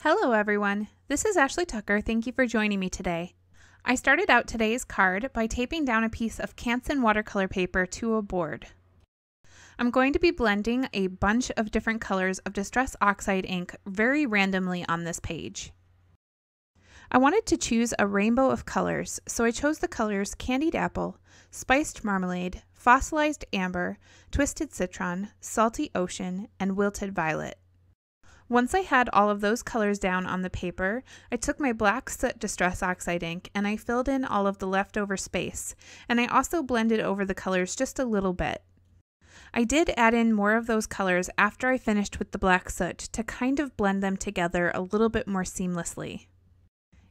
Hello everyone, this is Ashley Tucker. Thank you for joining me today. I started out today's card by taping down a piece of Canson watercolor paper to a board. I'm going to be blending a bunch of different colors of Distress Oxide ink very randomly on this page. I wanted to choose a rainbow of colors, so I chose the colors Candied Apple, Spiced Marmalade, Fossilized Amber, Twisted Citron, Salty Ocean, and Wilted Violet. Once I had all of those colors down on the paper, I took my black soot Distress Oxide ink and I filled in all of the leftover space, and I also blended over the colors just a little bit. I did add in more of those colors after I finished with the black soot to kind of blend them together a little bit more seamlessly.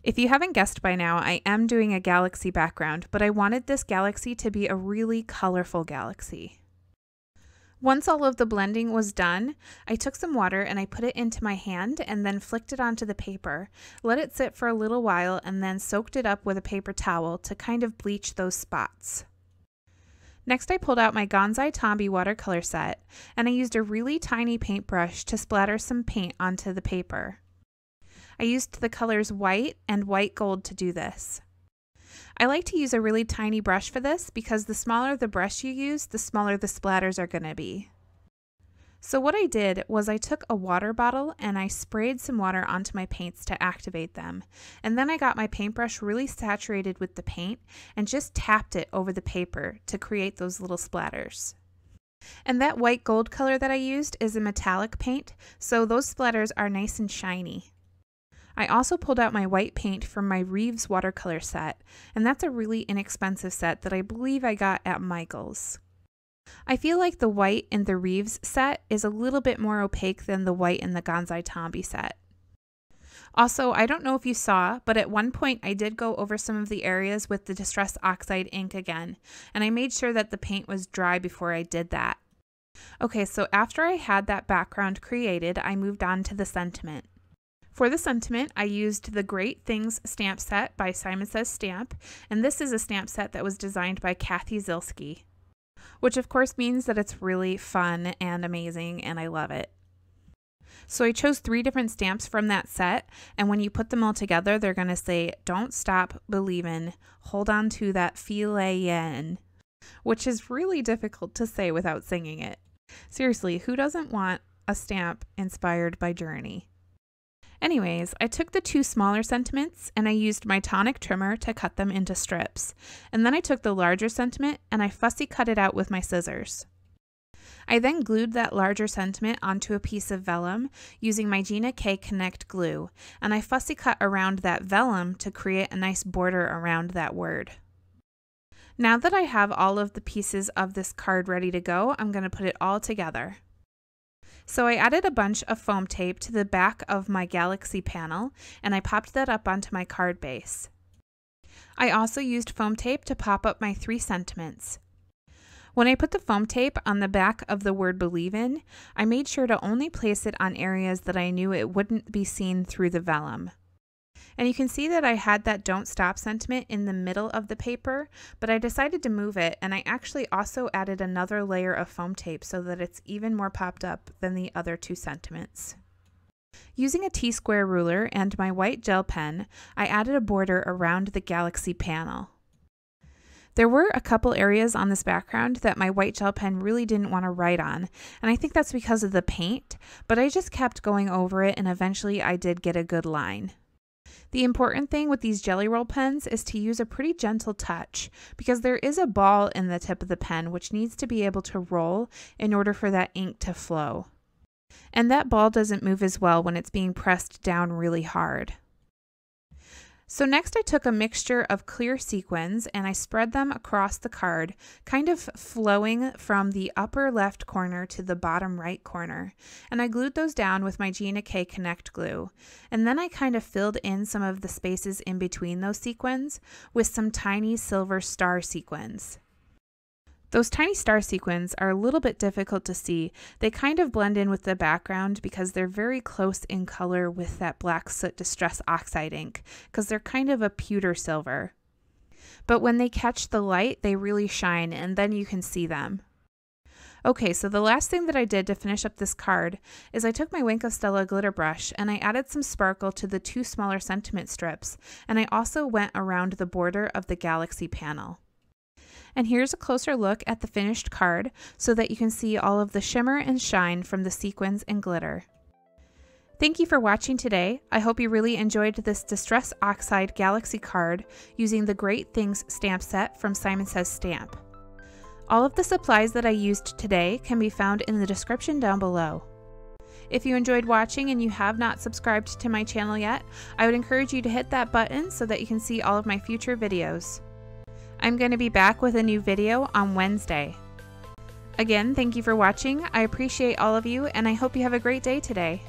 If you haven't guessed by now, I am doing a galaxy background, but I wanted this galaxy to be a really colorful galaxy. Once all of the blending was done, I took some water and I put it into my hand and then flicked it onto the paper, let it sit for a little while, and then soaked it up with a paper towel to kind of bleach those spots. Next, I pulled out my Gonzai Tomby watercolor set and I used a really tiny paintbrush to splatter some paint onto the paper. I used the colors white and white gold to do this. I like to use a really tiny brush for this because the smaller the brush you use, the smaller the splatters are going to be. So what I did was I took a water bottle and I sprayed some water onto my paints to activate them. And then I got my paintbrush really saturated with the paint and just tapped it over the paper to create those little splatters. And that white gold color that I used is a metallic paint, so those splatters are nice and shiny. I also pulled out my white paint from my Reeves watercolor set, and that's a really inexpensive set that I believe I got at Michael's. I feel like the white in the Reeves set is a little bit more opaque than the white in the Gonzai Tomby set. Also, I don't know if you saw, but at one point I did go over some of the areas with the Distress Oxide ink again, and I made sure that the paint was dry before I did that. Okay, so after I had that background created, I moved on to the sentiment. For the sentiment, I used the Great Things stamp set by Simon Says Stamp, and this is a stamp set that was designed by Cathy Zielske, which of course means that it's really fun and amazing, and I love it. So I chose 3 different stamps from that set, and when you put them all together, they're going to say, "Don't stop believin', hold on to that feelin'," which is really difficult to say without singing it. Seriously, who doesn't want a stamp inspired by Journey? Anyways, I took the 2 smaller sentiments and I used my tonic trimmer to cut them into strips. And then I took the larger sentiment and I fussy cut it out with my scissors. I then glued that larger sentiment onto a piece of vellum using my Gina K Connect glue, and I fussy cut around that vellum to create a nice border around that word. Now that I have all of the pieces of this card ready to go, I'm going to put it all together. So I added a bunch of foam tape to the back of my galaxy panel and I popped that up onto my card base. I also used foam tape to pop up my 3 sentiments. When I put the foam tape on the back of the word Believin, I made sure to only place it on areas that I knew it wouldn't be seen through the vellum. And you can see that I had that "Don't Stop" sentiment in the middle of the paper, but I decided to move it, and I actually also added another layer of foam tape so that it's even more popped up than the other 2 sentiments. Using a T-square ruler and my white gel pen, I added a border around the galaxy panel. There were a couple areas on this background that my white gel pen really didn't want to write on, and I think that's because of the paint, but I just kept going over it and eventually I did get a good line. The important thing with these jelly roll pens is to use a pretty gentle touch because there is a ball in the tip of the pen which needs to be able to roll in order for that ink to flow. And that ball doesn't move as well when it's being pressed down really hard. So next I took a mixture of clear sequins and I spread them across the card, kind of flowing from the upper left corner to the bottom right corner. And I glued those down with my Gina K Connect glue. And then I kind of filled in some of the spaces in between those sequins with some tiny silver star sequins. Those tiny star sequins are a little bit difficult to see. They kind of blend in with the background because they're very close in color with that black soot Distress Oxide ink, because they're kind of a pewter silver. But when they catch the light, they really shine, and then you can see them. Okay, so the last thing that I did to finish up this card is I took my Wink of Stella glitter brush and I added some sparkle to the 2 smaller sentiment strips, and I also went around the border of the galaxy panel. And here's a closer look at the finished card so that you can see all of the shimmer and shine from the sequins and glitter. Thank you for watching today. I hope you really enjoyed this Distress Oxide Galaxy card using the Great Things stamp set from Simon Says Stamp. All of the supplies that I used today can be found in the description down below. If you enjoyed watching and you have not subscribed to my channel yet, I would encourage you to hit that button so that you can see all of my future videos. I'm going to be back with a new video on Wednesday. Again, thank you for watching. I appreciate all of you and I hope you have a great day today.